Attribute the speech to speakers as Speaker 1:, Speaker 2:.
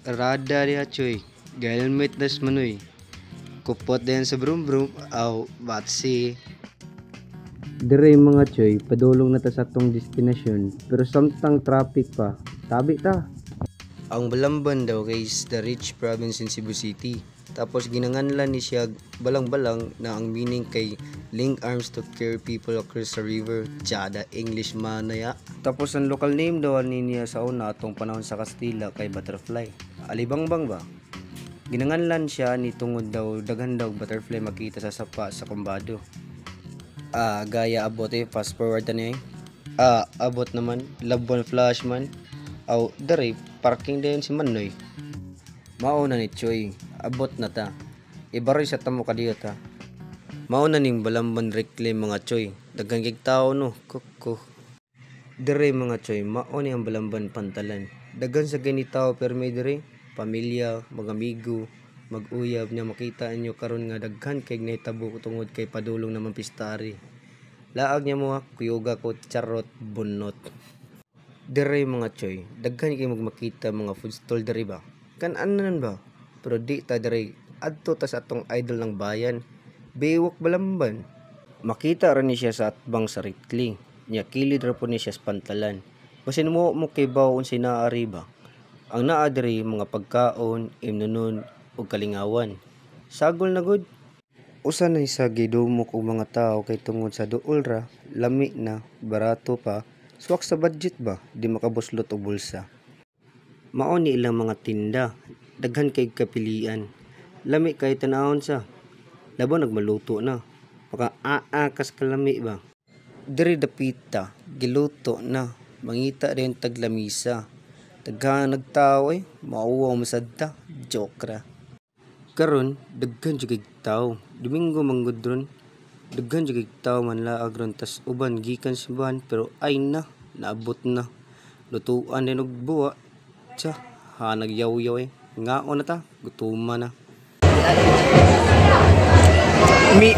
Speaker 1: Rada dia cuy. Helmet das manoy. Kupot din sa brum brum. Aw, batsi. Dire mga choy, padulong na ta sa atong destinasyon. Pero samtang traffic pa. Tabi ta. Ang Balamban daw guys, the rich province in Cebu City. Tapos ginanganlan ni siya balang-balang na ang meaning kay link arms to carry people across the river. Tsada English manaya. Tapos ang local name daw niya sa una atong panahon sa Kastila kay Butterfly. Alibangbang ba? Ginanganlan siya ni tungod daw daghan daw butterfly makita sa sapa sa kumbado. Gaya abot fast forward tani. Abot naman Labuan Flash man. Aw, dere parking din si Manoy. Mauna ni Choy, abot na ta. Ibaroy sa tamo kadiyo ta. Mauna ning Balamban reclaim mga Choy. Daghang kig tao no, kuko. Dere mga Choy, mao ni ang Balamban pantalan. Daghan sa gani tao pero may dere pamilya, mga amigo, mag-uyab niya makita inyo karon nga daghan kay nahitabo tungod kay padulong naman pistari. Laag niya mo kuyoga ko charot bunot. Dere mga Choy, daghan kay magmakita mga food stall dere ba? Kan-anan ba? Pero di ta dere adto ta sa atong idol ng bayan. Bewok Balamban. Makita ra ni siya sa atbang sa Ritli. Nya kilid ra po ni siya sa pantalan. Basin mo kay bawon si naari ba? Ang naa dere mga pagkaon, imnunon ug kalingawan. Sagol na gud. Usa na sa gidumok og mga tao kay tungod sa duol ra, lami na, barato pa. Swak sa budget ba, di makabuslot og bulsa. Mao ni ilang mga tinda, daghan kay kapilian. Lami kay tanawon sa. Laban nagmaluto na. Maka kas kalami ba. Diri dapita, giluto na. Mangita rin taglamisa. Daghan nagtao mauwaw masadta, joke ra. Karon daghan jud kay tawo. Domingo manggod ron. Daghan jud kay tawo man laag ron tas uban gikan simbahan pero ay na naabot na. Lutuan din og buwa. Tsa, nagyaw-yaw Ngao na ta, gutuman na. Mi